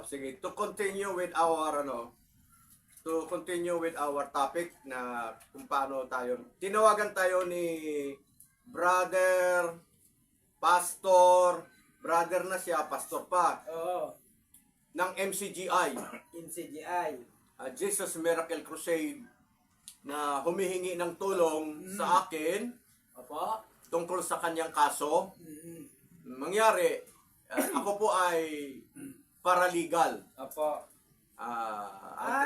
sige, to continue with our topic na kung paano tayo tinawagan tayo ni brother na siya, pastor pa Oo. ng MCGI, In CGI. Jesus Miracle Crusade, na humihingi ng tulong sa akin Opo. tungkol sa kanyang kaso. Mm-hmm. Mangyari, ako po ay paralegal. Opo.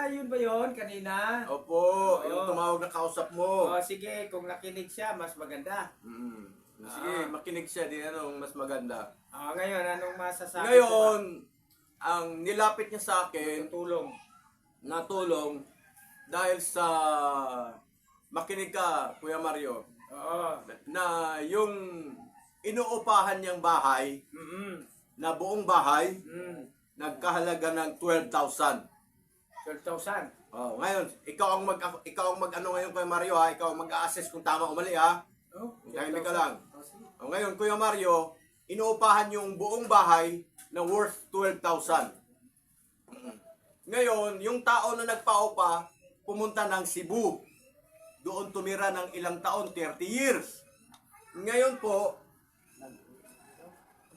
Yun ba yun kanina? Opo, Oo. yung tumawag na kausap mo. Sige, kung nakinig siya, mas maganda. Sige, makinig siya din mas maganda. Ngayon, anong masasabi Ngayon, ang nilapit niya sa akin, tulong. natulong dahil sa makinig ka, Kuya Mario, Oo. na yung inuupahan niyang bahay, na buong bahay, nagkahalaga ng 12,000. 12,000. Ngayon, ikaw ang mag-ano ngayon, Kuya Mario, ha? Ikaw ang mag-a-assess kung tama o mali, ha? Tahimik ka lang. Ngayon, Kuya Mario, inuupahan yung buong bahay na worth 12,000. Ngayon, yung tao na nagpaupa, pumunta ng Cebu. Doon tumira ng ilang taon, 30 years. Ngayon po,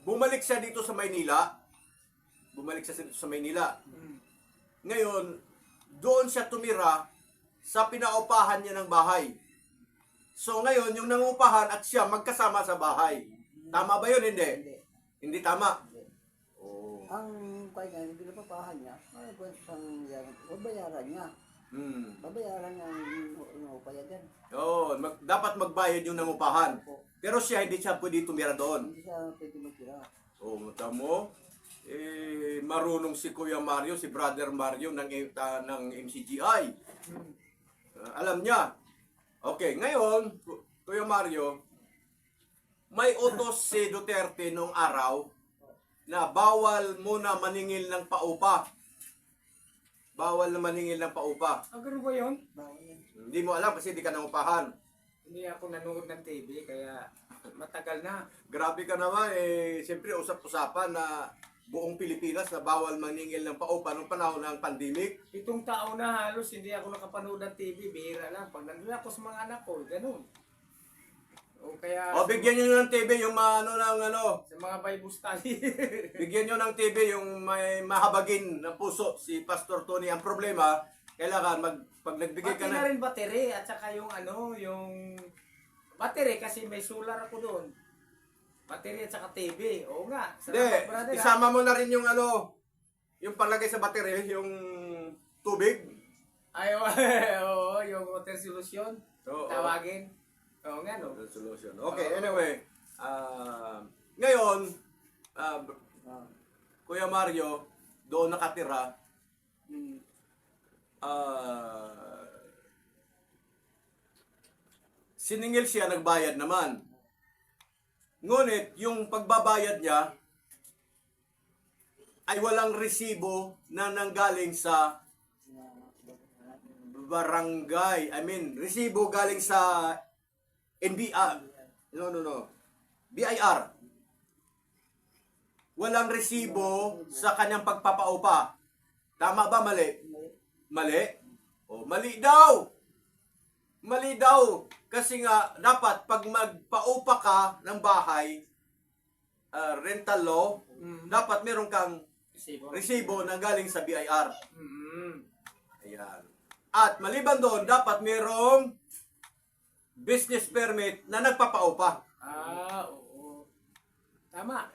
bumalik siya dito sa Maynila. Ngayon, doon siya tumira sa pinaupahan niya ng bahay. So ngayon, yung nangupahan at siya magkasama sa bahay. Tama ba yun? Hindi. Hindi tama. Ang kaya nga, hindi napapahan niya, babayaran niya. Babayaran niya ang inupaya din. Dapat magbayad yung nangupahan. Pero siya, hindi siya pwede tumira doon. Hindi siya pwede magtira. Mata mo, marunong si Kuya Mario, si Brother Mario ng MCGI. Alam niya. Okay, ngayon, Kuya Mario, may utos si Duterte nung araw na bawal muna maningil ng paupa. Bawal na maningil ng paupa. Ganun ba yun? Hindi mo alam kasi hindi ka nangupahan. Hindi ako nanood ng TV, kaya matagal na. Grabe ka naman, siyempre usap-usapan na buong Pilipinas na bawal maningil ng paupa nung panahon ng pandemic. 7 taon na halos hindi ako nakapanood ng TV, bihira lang. Pag nandun ako sa mga anak ko, ganun. Bigyan nyo ng TV yung sa mga Bible study. bigyan nyo ng TV yung may mahabagin ng puso si Pastor Tony. Ang problema, kailangan pag nagbigay ka Pati na rin battery at saka yung yung battery kasi may solar ako doon. Battery at saka TV. Oo nga. Hindi, Brother, isama mo na rin yung yung palagay sa battery, yung tubig. Oo, yung water solution. Tawagin. Oo nga, no? Solution. Okay, anyway. Ngayon, Kuya Mario, doon nakatira. Siningil siya, nagbayad naman. Ngunit, yung pagbabayad niya ay walang resibo na nanggaling sa barangay. Resibo galing sa NBR. BIR. Walang resibo sa kanyang pagpapaupa. Tama ba? Mali? Mali? Mali daw! Mali daw! Kasi nga, dapat pag magpaupa ka ng bahay, rental law, dapat meron kang resibo na galing sa BIR. Ayan. At maliban doon, dapat merong business permit na nagpapaupa. Oo. Tama.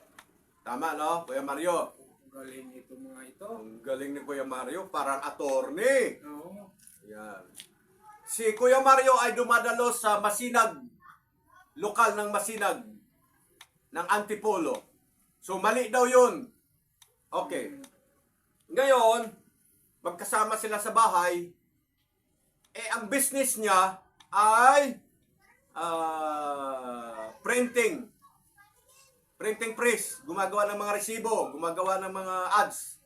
Tama, no? Kuya Mario. Galing ito mga ito. Ang galing ni Kuya Mario, parang attorney. Oo. Yan. Si Kuya Mario ay dumadalo sa Masinag, lokal ng Masinag, ng Antipolo. So, mali daw yun. Okay. Ngayon, magkasama sila sa bahay, ang business niya ay printing press, gumagawa ng mga resibo, gumagawa ng mga ads.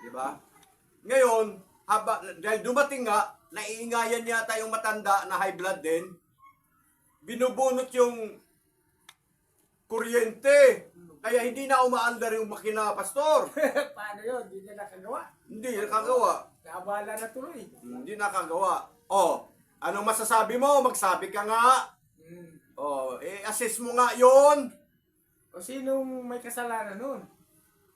Di ba? Ngayon, dahil dumating nga, naiingayan yata yung matanda na high blood din, binubunot yung kuryente. Kaya hindi na umaandar yung makina, pastor. Paano yun? Hindi na nakagawa. Hindi nakagawa. Naabala na tuloy. Hindi nakagawa. Oh, anong masasabi mo? Magsabi ka nga. Hmm. Oh, assess mo nga yon. O sinong may kasalanan nun?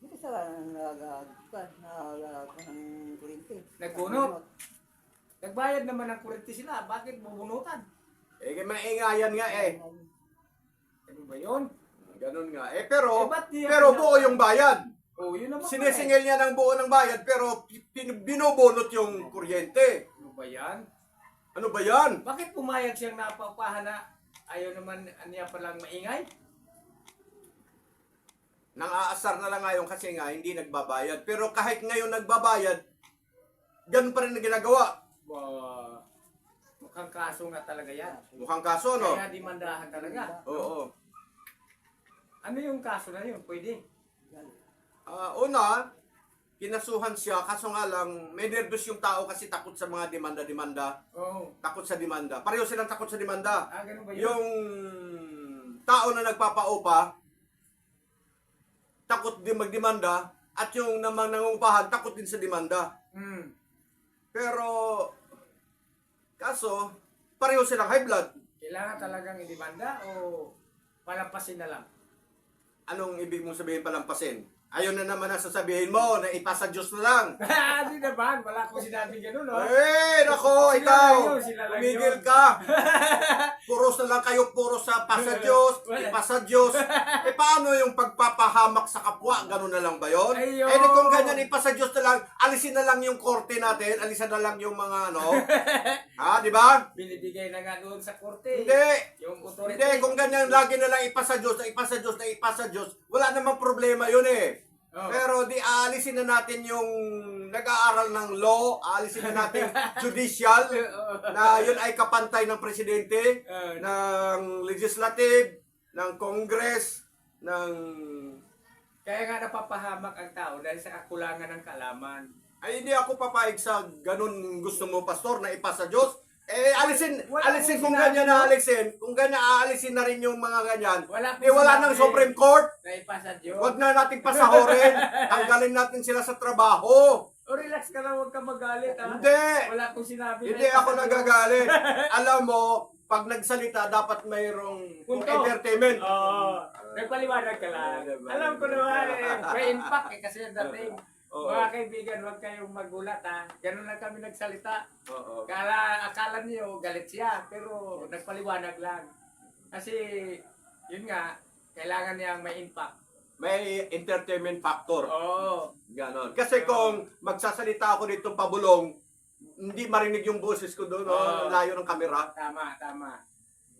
Hindi kasalanan nagagawa ng kurinti. Nagbunot? Nagbayad naman ng kurente sila. Bakit bubunutan? Maingayan nga eh. Ano ba yun? Ganun nga. Pero, Eh, ba't di- pero buo yung bayad. Oh, yun naman. Sinisingil niya ng buo ng bayad, pero binubunot yung kuryente. Ano ba yan? Ano ba yan? Bakit pumayag siyang napaupahan na ayaw naman niya palang maingay? Nang-aasar na lang ngayon kasi nga hindi nagbabayad. Pero kahit ngayon nagbabayad, ganun pa rin na ginagawa. Mukhang kaso nga talaga yan. Mukhang kaso, no? Kaya dimandahan talaga. Oo. Ano yung kaso na yun? Pwede. Una, kinasuhan siya, kaso nga lang, may nervous yung tao kasi takot sa mga demanda-demanda. Oo. Takot sa demanda. Pareho silang takot sa demanda. Ganun ba yun? Yung tao na nagpapaupa, takot din magdemanda, at yung namang nangungupahan, takot din sa demanda. Hmm. Pero, kaso, pareho silang high blood. Kailangan talagang idemanda o palampasin na lang? Anong ibig mong sabihin palampasin? Ayaw na naman na sasabihin mo na ipasa Diyos na lang. Hindi naman. Wala akong sinabing gano'n, no? Nako, Sila ikaw! lang yun, sila lang Tumigil yun. ka! Puros na lang kayo, puros sa pasa Diyos, Wala. ipasa Diyos. Paano yung pagpapahamak sa kapwa? Ganun na lang ba yun? Ayun. Di kung ganyan, ipasa Diyos na lang, alisin na lang yung korte natin, alisin na lang yung mga ano. Di ba? Binibigay na nga doon sa korte. Hindi. Yung authority. Hindi, kung ganyan, lagi na lang ipasa Diyos, na ipasa Diyos, na ipasa Diyos, wala namang problema yun eh. Oh. Pero di aalisin na natin yung nag-aaral ng law, aalisin na natin judicial, na yun ay kapantay ng presidente, ng legislative, ng congress, ng... Kaya nga napapahamak ang tao dahil sa kakulangan ng kalaman. Ay, hindi ako papayag sa ganun gusto mo, pastor, na ipasa Diyos. Alisin kung ganyan na alisin. Kung ganyan, aalisin na rin yung mga ganyan. Wala nang Supreme Court. Naipasa Diyos. Huwag na natin pasahorin. Tanggalin natin sila sa trabaho. O relax ka lang, huwag ka magalit ha. Hindi. Wala akong sinabi. Hindi ako nagagalit. Alam mo, pag nagsalita, dapat mayroong Punto. entertainment. Oo. Nagpaliwanag ka lang. Alam ko naman eh. May impact eh kasi yung dating. Oo. Mga kaibigan, huwag kayong magulat ha. Ganun lang kami nagsalita. Oo. Akala niyo galit siya, pero nagpaliwanag lang. Kasi, yun nga, kailangan niyang may impact. May entertainment factor. Oo. Ganon. Kasi kung magsasalita ako dito pabulong, hindi marinig yung boses ko doon, Oo. layo ng kamera. Tama, tama.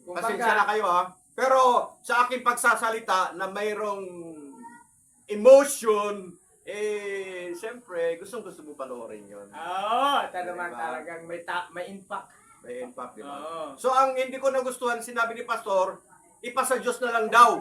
Pasensya na kayo ha. Pero sa aking pagsasalita na mayroong emotion, siyempre, gusto mo panoorin yun. Oo, naman Diba? talagang may impact. May impact, di ba? Oo. So, ang hindi ko nagustuhan, sinabi ni Pastor, ipasa Diyos na lang daw.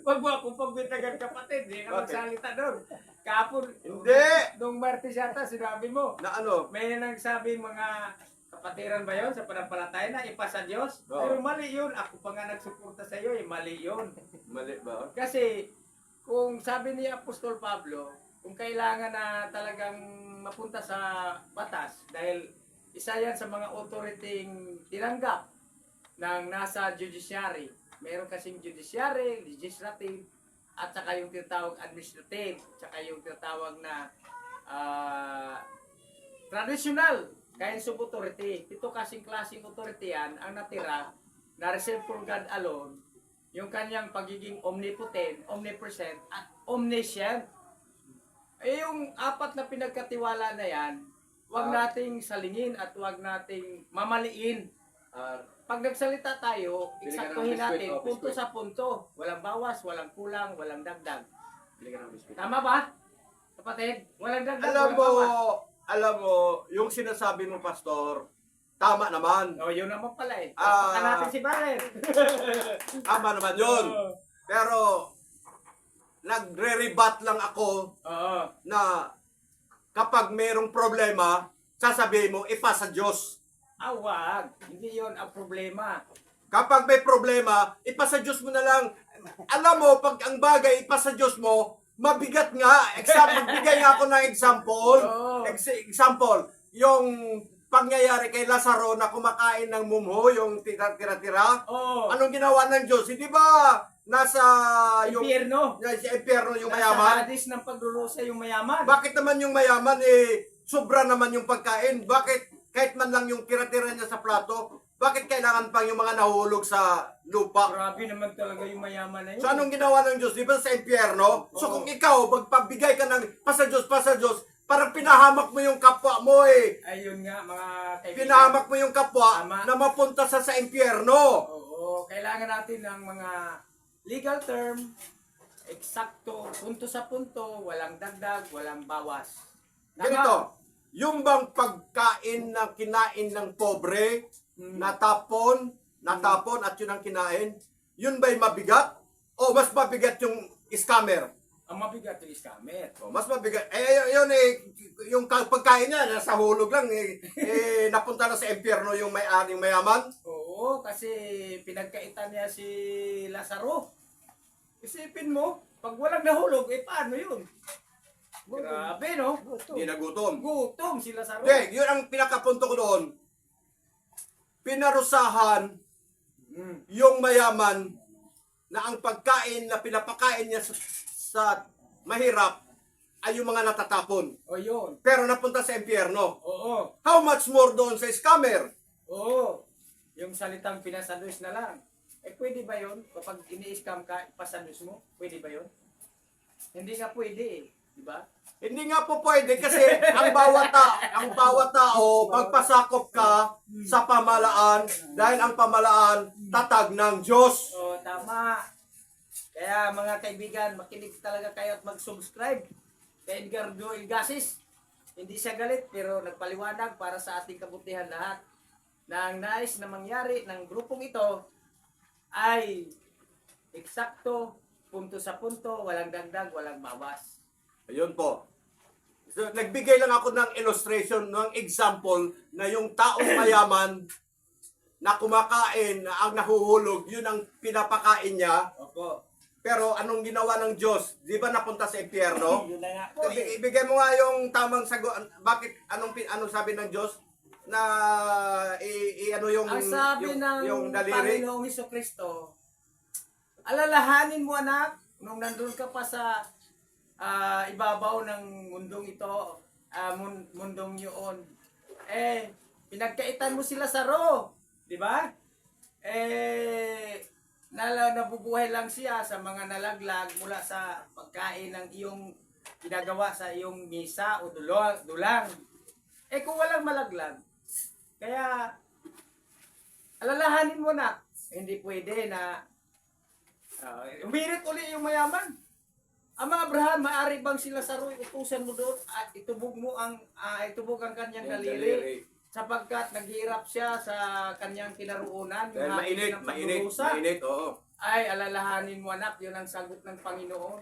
Wag mo akong pagbitagan kapatid, hindi ka Bakit? magsalita doon. Kapon, Hindi. nung Martes yata, sinabi mo, Na ano? may nagsabi mga kapatiran ba yun sa panampalataya na ipasa Diyos? Oo. Pero mali yun. Ako pa nga nagsuporta sa iyo, mali yun. Mali ba? Kasi, kung sabi ni Apostol Pablo, kung kailangan na talagang mapunta sa batas, dahil isa yan sa mga authority tinanggap ng nasa judiciary. Meron kasing judiciary, legislative, at saka yung tinatawag administrative, saka yung tinatawag na traditional kinds of authority. Ito kasing klaseng authority yan, ang natira, na reserved for God alone, yung kanyang pagiging omnipotent, omnipresent, at omniscient. Yung apat na pinagkatiwala na yan, huwag nating salingin at huwag nating mamaliin. Pag nagsalita tayo, eksaktuhin natin, punto sa punto. Walang bawas, walang kulang, walang dagdag. Tama ba? Kapatid, walang dagdag, walang bawas. Alam mo, yung sinasabi mo, Pastor, tama naman. O, yun naman pala eh. Papakan natin si Barret. Tama naman yun. Pero, nagre-rebat lang ako Oo. na kapag mayroong problema, sasabihin mo, ipasa Diyos. Wag. Hindi yun ang problema. Kapag may problema, ipasa Diyos mo na lang. Alam mo, pag ang bagay ipasa Diyos mo, mabigat nga. Magbigay nga ako ng example. Oo. Example, yung pangyayari kay Lazaro na kumakain ng mumho, yung tira-tira. Oo. Anong ginawa ng Diyos? Hindi ba nasa Impyerno. sa impyerno yung Nasa mayaman? hadis ng pagdurusa yung mayaman. Bakit naman yung mayaman sobra naman yung pagkain? Bakit kahit man lang yung tira-tira niya sa plato, bakit kailangan pang yung mga nahuhulog sa lupa? Grabe naman talaga yung mayaman na yun. So anong ginawa ng Diyos? Di ba sa impyerno? So kung ikaw, magpabigay ka ng pasa Diyos, parang pinahamak mo yung kapwa mo Ayun nga mga kaibigan. Pinahamak mo yung kapwa Tama. na mapunta sa impyerno. Oo, kailangan natin ng mga legal term, eksakto, punto sa punto, walang dagdag, walang bawas. Tama? Ganito, yung bang pagkain na kinain ng pobre, natapon at yun ang kinain, yun ba'y mabigat? O mas mabigat yung scammer? Ang mabigat yung scammer. O, mas mabigat. Yun yung pagkain niya, nasa hulog lang, napunta na sa impyerno yung may-aring mayaman. Oo, kasi pinagkaitan niya si Lazaro. Isipin mo, pag walang nahulog, paano yun? Grabe, no? Hindi nagutom. Gutom si Lazaro. Hindi, yun ang pinakapunto ko doon. Pinarusahan yung mayaman na ang pagkain na pinapakain niya sa mahirap ay yung mga natatapon. O yun. Pero napunta sa impyerno. Oo. How much more doon sa scammer? Oo. Yung salitang pinasadus na lang. Pwede ba yun? Kapag ini-scam ka, pasadus mo? Pwede ba yun? Hindi nga pwede Di ba? Hindi nga po pwede kasi ang bawat tao magpasakop ka sa pamalaan dahil ang pamalaan tatag ng Diyos. Oo, tama. Kaya mga kaibigan, makinig talaga kayo at mag-subscribe kay Edgardo Ilgasis. Hindi siya galit pero nagpaliwanag para sa ating kabutihan lahat. Na ang nais na mangyari ng grupong ito ay eksakto, punto sa punto, walang dagdag, walang bawas. Ayun po. So, nagbigay lang ako ng illustration, ng example na yung taong mayaman na kumakain, na ang nahuhulog, yun ang pinapakain niya. Opo. Pero anong ginawa ng Diyos? Di ba napunta sa impyerno? Yun na nga po eh. Ibigay mo nga yung tamang sagot. Bakit? Anong sabi ng Diyos? Na ano yung Ang sabi yung ng daliri? Panginoong Hesukristo, alalahanin mo anak, nung nandun ka pa sa ibabaw ng mundong ito, mundong yun, pinagkaitan mo sila sa di ba? Nabubuhay lang siya sa mga nalaglag mula sa pagkain ng iyong ginagawa sa iyong misa o dulang. Kung walang malaglag, kaya alalahanin mo na, hindi pwede na umirit uli yung mayaman. Ang mga Abraham, maaari bang sila sa utusan mo doon at itubog ang kanyang daliri sapagkat naghihirap siya sa kanyang kinaruunan. Dahil mainit, oo. Ay, alalahanin mo anak, yun ang sagot ng Panginoon.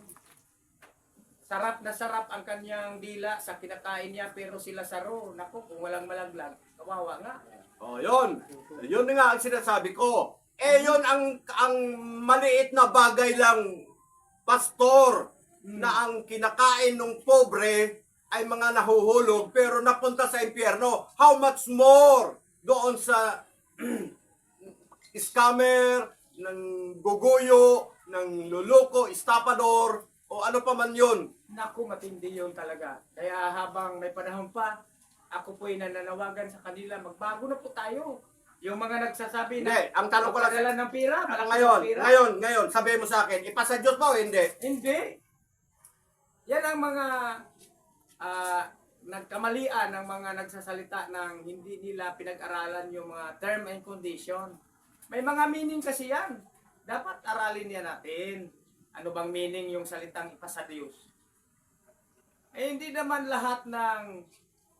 Sarap na sarap ang kanyang dila sa kinakain niya pero sila saro. Naku, kung walang malaglag, kawawa nga. Oh, yun. Yun nga ang sinasabi ko. Yun ang maliit na bagay lang, pastor, na ang kinakain ng pobre ay mga nahuhulog pero napunta sa impyerno. How much more doon sa scammer, ng guguyo, ng luluko, estapador, o ano pa man yun. Naku, matindi yun talaga. Kaya habang may panahon pa, ako po'y nananawagan sa kanila, magbago na po tayo. Yung mga nagsasabi na Hindi, ang tanong ko lang pagdala ng pira, malaki ng pira. ngayon, sabihin mo sa akin, ipasa Diyos ba o hindi? Hindi. Yan ang mga nagkamalian ng mga nagsasalita ng hindi nila pinag-aralan yung mga term and condition. May mga meaning kasi yan. Dapat aralin yan natin. Ano bang meaning yung salitang ipasa Diyos? Hindi naman lahat ng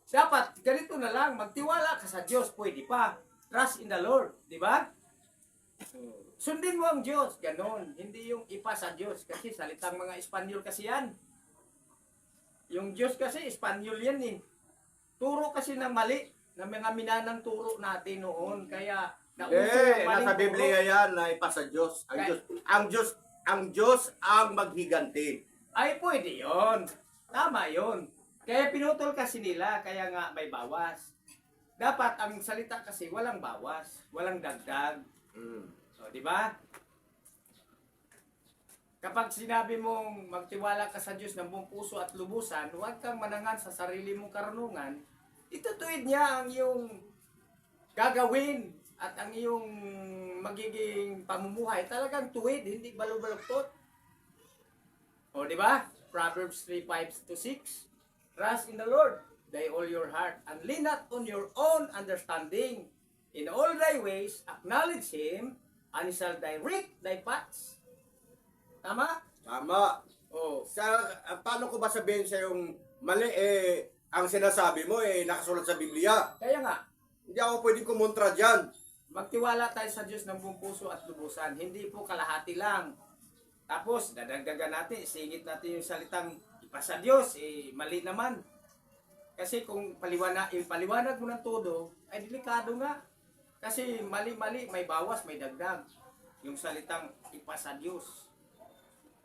dapat ganito na lang, magtiwala ka sa Diyos, pwede pa. Trust in the Lord, di ba? Sundin mo ang Diyos, ganon. Hindi yung ipasa Diyos kasi salitang mga Espanyol kasi yan. Yung Diyos kasi, Espanyol yan eh. Turo kasi na mali, na mga minanang turo natin noon. Kaya, Nauso yung maling Nasa turo. Biblia yan na ipasa Diyos. Ang Diyos ang maghiganti. Ay, pwede yon. Tama yon. Kaya pinutol kasi nila, kaya nga may bawas. Dapat ang salita kasi walang bawas, walang dagdag. Mm. O, di ba? Kapag sinabi mong magtiwala ka sa Diyos ng buong puso at lubusan, huwag kang manangan sa sarili mong karunungan, itutuwid niya ang iyong gagawin at ang iyong magiging pamumuhay. Talagang tuwid, hindi balog-balugtot. O, di ba? Proverbs 3:5-6. Trust in the Lord, thy all your heart, and lean not on your own understanding. In all thy ways, acknowledge Him, and He shall direct thy paths. Tama? Tama. O, Paano ko ba sabihin sa yung mali ang sinasabi mo nakasulat sa Biblia? kaya nga, Hindi ako pwedeng kumontra dyan. magtiwala tayo sa Diyos ng buong puso at lubusan. Hindi po kalahati lang. Tapos, dadagdagan natin, singit natin yung salitang ipasa Diyos, mali naman. Kasi kung paliwanag mo ng todo, ay delikado nga. Kasi mali-mali, may bawas, may dagdag. Yung salitang ipasa Diyos.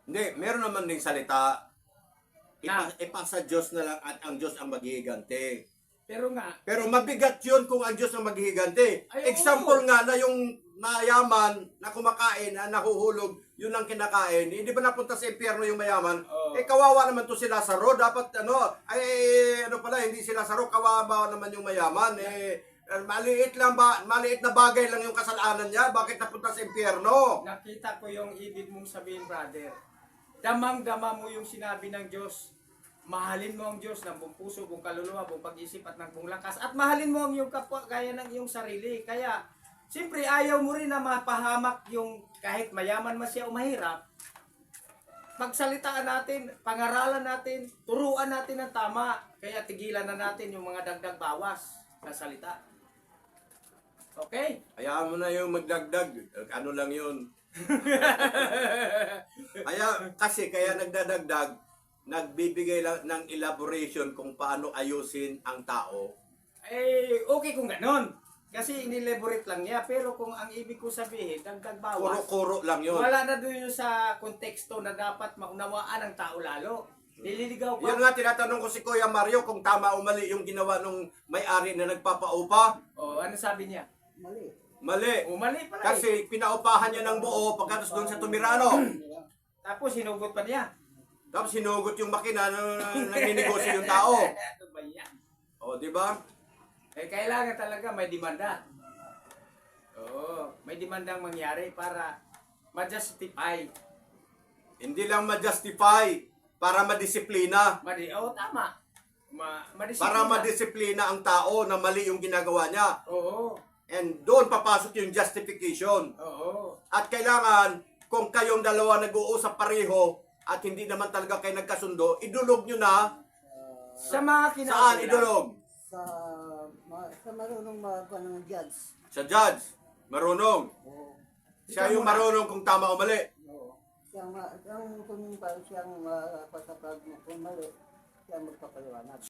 Hindi, meron naman ding salita. Na? Ipasa Diyos na lang at ang Diyos ang maghihiganti. Pero nga, Pero mabigat yun kung ang Diyos ang maghihiganti. Ay, oo. Example nga na yung mayaman na kumakain, na nahuhulog, yun ang kinakain. Hindi ba napunta sa impyerno yung mayaman? Oo. Kawawa naman to si Lazaro. Dapat hindi si Lazaro, kawawa naman yung mayaman. Maliit na bagay lang yung kasalanan niya. Bakit napunta sa impyerno? nakita ko yung ibig mong sabihin, brother. Damang-dama mo yung sinabi ng Diyos. Mahalin mo ang Diyos ng buong puso, buong kaluluwa, buong pag-isip at ng buong lakas. At mahalin mo ang iyong kapwa gaya ng iyong sarili. Kaya, siyempre ayaw mo rin na mapahamak yung kahit mayaman man siya o mahirap. Pagsalitaan natin, pangaralan natin, turuan natin ng tama. Kaya tigilan na natin yung mga dagdag bawas na salita. Okay? Hayaan mo na yung magdagdag. Ano lang yun. Kaya nagdadagdag, nagbibigay lang ng elaboration kung paano ayusin ang tao. Okay kung ganon. Kasi inelaborate lang niya. Pero kung ang ibig ko sabihin, dagdag bawas, Kuro-kuro lang yun. wala na doon yung sa konteksto na dapat maunawaan ng tao lalo. Nililigaw pa. Yun nga, tinatanong ko si Kuya Mario kung tama o mali yung ginawa nung may-ari na nagpapaupa. O, ano sabi niya? Mali. Mali. O, mali pala eh. Kasi pinaupahan niya ng buo pagkatas doon sa Tumirano. Tapos hinugot pa niya. Tapos sinugot yung makina na nagninegosyo yung tao. Ano ba yan? O, di ba? Kailangan talaga may demanda. Oo, may demandang mangyari para ma-justify. Hindi lang ma-justify para madisiplina. Tama. Ma-discipline. Para madisiplina ang tao na mali yung ginagawa niya. Oo. And doon papasok yung justification. Oo. At kailangan, kung kayong dalawa nag-uusap pareho at hindi naman talaga kayo nagkasundo, idulog nyo na. Sa mga Saan kinakailangan. idulog? Sa marunong mga ng judge. Sa judge. Marunong. Oo. Siya yung marunong kung tama o mali. Oo. Siyang kung siyang pasapag kung mali, siyang magpapaliwanag.